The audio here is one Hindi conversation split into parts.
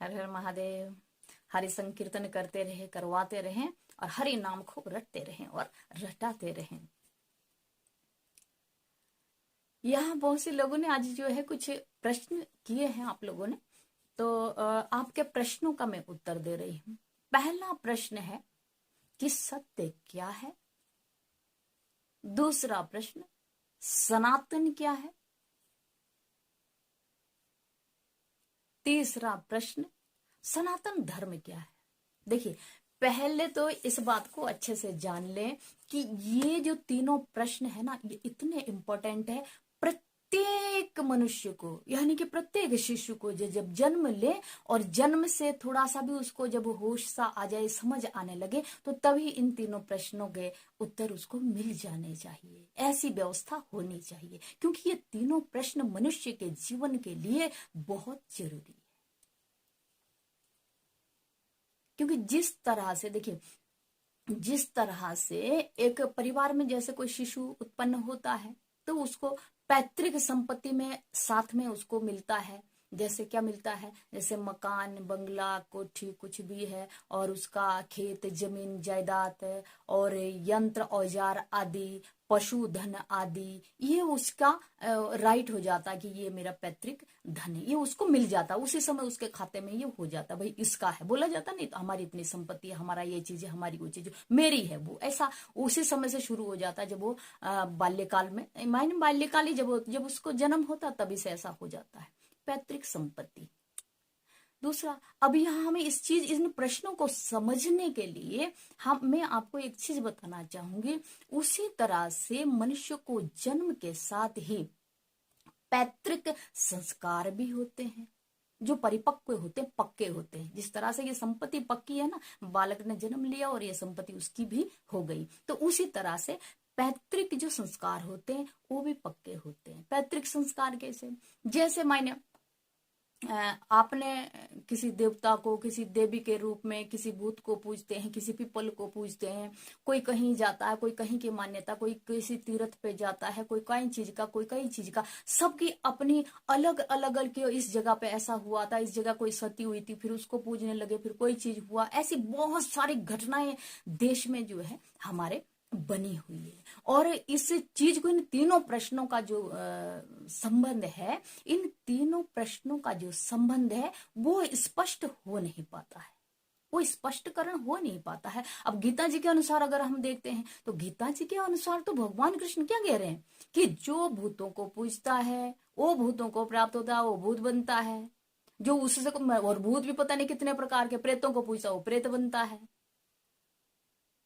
हर हर महादेव। हरि संकीर्तन करते रहे, करवाते रहें और हरि नाम खूब रटते रहें और रटाते रहें। यहाँ बहुत से लोगों ने आज जो है कुछ प्रश्न किए हैं आप लोगों ने, तो आपके प्रश्नों का मैं उत्तर दे रही हूँ। पहला प्रश्न है कि सत्य क्या है। दूसरा प्रश्न, सनातन क्या है। तीसरा प्रश्न, सनातन धर्म क्या है। देखिए, पहले तो इस बात को अच्छे से जान लें कि ये जो तीनों प्रश्न है ना, ये इतने इंपॉर्टेंट है प्रत्येक मनुष्य को, यानी कि प्रत्येक शिशु को जो जब जन्म ले और जन्म से थोड़ा सा भी उसको जब होश सा आ जाए, समझ आने लगे, तो तभी इन तीनों प्रश्नों के उत्तर उसको मिल जाने चाहिए। ऐसी व्यवस्था होनी चाहिए, क्योंकि ये तीनों प्रश्न मनुष्य के जीवन के लिए बहुत जरूरी है। क्योंकि जिस तरह से देखिए, जिस तरह से एक परिवार में जैसे कोई शिशु उत्पन्न होता है तो उसको पैतृक संपत्ति में साथ में उसको मिलता है। जैसे क्या मिलता है, जैसे मकान, बंगला, कोठी, कुछ भी है, और उसका खेत, जमीन, जायदाद और यंत्र, औजार आदि, पशुधन आदि, ये उसका राइट हो जाता है कि ये मेरा पैतृक धन है, ये उसको मिल जाता, उसी समय उसके खाते में ये हो जाता, भाई इसका है, बोला जाता नहीं तो हमारी इतनी संपत्ति है, हमारा ये चीज है, हमारी वो चीज मेरी है, वो ऐसा उसी समय से शुरू हो जाता है। जब वो बाल्यकाल में, मायने बाल्यकाल ही जब उसको जन्म होता तभी से ऐसा हो जाता है, पैतृक संपत्ति। दूसरा, अब यहाँ हमें इन प्रश्नों को समझने के लिए मैं आपको एक चीज बताना चाहूंगी। उसी तरह से मनुष्य को जन्म के साथ ही पैतृक संस्कार भी होते हैं, जो परिपक्व होते हैं, पक्के होते हैं। जिस तरह से ये संपत्ति पक्की है ना, बालक ने जन्म लिया और ये संपत्ति उसकी भी हो गई, तो उसी तरह से पैतृक जो संस्कार होते हैं वो भी पक्के होते हैं। पैतृक संस्कार कैसे, जैसे मायने आपने किसी देवता को, किसी देवी के रूप में किसी भूत को पूजते हैं, किसी पीपल को पूजते हैं, कोई कहीं जाता है, कोई कहीं की मान्यता, कोई किसी तीर्थ पे जाता है, कोई कई चीज का, कोई कई चीज का, सबकी अपनी अलग अलग इस जगह पे ऐसा हुआ था, इस जगह कोई सती हुई थी, फिर उसको पूजने लगे, फिर कोई चीज हुआ, ऐसी बहुत सारी घटनाएं देश में जो है हमारे बनी हुई है। और इस चीज को, इन तीनों प्रश्नों का जो संबंध है, इन तीनों प्रश्नों का जो संबंध है वो स्पष्ट हो नहीं पाता है, वो स्पष्टकरण हो नहीं पाता है। अब गीता जी के अनुसार अगर हम देखते हैं तो गीता जी के अनुसार तो भगवान कृष्ण क्या कह रहे हैं कि जो भूतों को पूजता है वो भूतों को प्राप्त होता है, वो भूत बनता है। जो उससे, और भूत भी पता नहीं कितने प्रकार के, प्रेतों को पूजता वो प्रेत बनता है,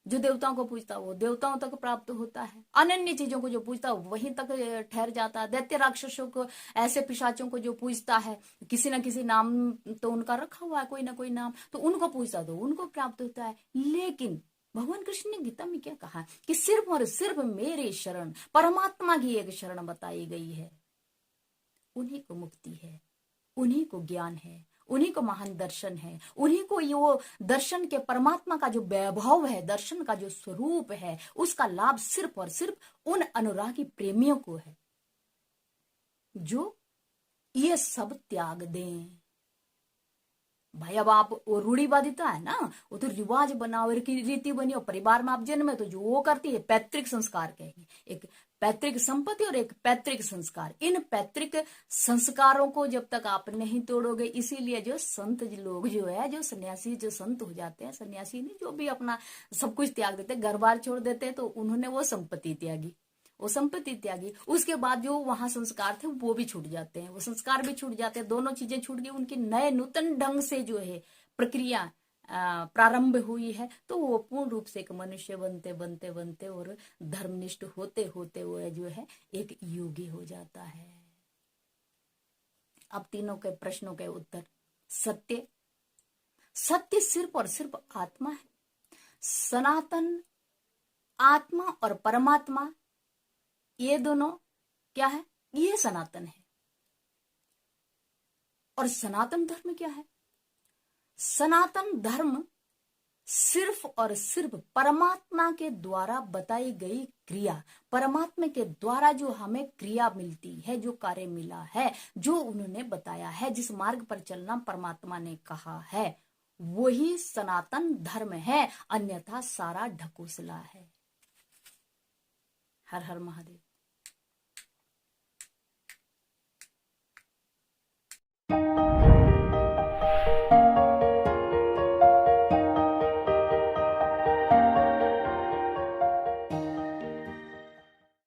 जो देवताओं को पूजता वो देवताओं तक प्राप्त होता है, अनन्य चीजों को जो पूजता वहीं तक ठहर जाता है। दैत्य राक्षसों को, ऐसे पिशाचों को जो पूजता है, किसी ना किसी नाम तो उनका रखा हुआ है, कोई ना कोई नाम, तो उनको पूजता तो उनको प्राप्त होता है। लेकिन भगवान कृष्ण ने गीता में क्या कहा कि सिर्फ और सिर्फ मेरे शरण, परमात्मा की एक शरण बताई गई है, उन्हीं को मुक्ति है, उन्हीं को ज्ञान है, उन्हीं को महान दर्शन है, उन्हीं को ये वो दर्शन के परमात्मा का जो वैभव है, दर्शन का जो स्वरूप है, उसका लाभ सिर्फ और सिर्फ उन अनुरागी प्रेमियों को है जो ये सब त्याग दें। भाई अब आप, वो रूढ़िवादिता है ना, वो तो रिवाज बना और रीति बनी, और परिवार में आप जन्मे तो जो वो करती है पैतृक संस्कार कहेंगे, एक पैतृक संपत्ति और एक पैतृक संस्कार। इन पैतृक संस्कारों को जब तक आप नहीं तोड़ोगे, इसीलिए जो संत लोग जो है, जो सन्यासी, जो संत हो जाते हैं, सन्यासी नहीं, जो भी अपना सब कुछ त्याग देते, घर बार छोड़ देते हैं, तो उन्होंने वो संपत्ति त्यागी, वो संपत्ति त्यागी, उसके बाद जो वहां संस्कार थे वो भी छूट जाते हैं, वो संस्कार भी छूट जाते हैं, दोनों चीजें छूट गई, उनकी नए नूतन ढंग से जो है प्रक्रिया प्रारंभ हुई है, तो वो पूर्ण रूप से एक मनुष्य बनते बनते बनते और धर्मनिष्ठ होते होते वो जो है एक योगी हो जाता है। अब तीनों के प्रश्नों के उत्तर, सत्य, सत्य सिर्फ और सिर्फ आत्मा है। सनातन, आत्मा और परमात्मा, ये दोनों क्या है, ये सनातन है। और सनातन धर्म क्या है, सनातन धर्म सिर्फ और सिर्फ परमात्मा के द्वारा बताई गई क्रिया, परमात्मा के द्वारा जो हमें क्रिया मिलती है, जो कार्य मिला है, जो उन्होंने बताया है, जिस मार्ग पर चलना परमात्मा ने कहा है, वही सनातन धर्म है, अन्यथा सारा ढकोसला है। हर हर महादेव।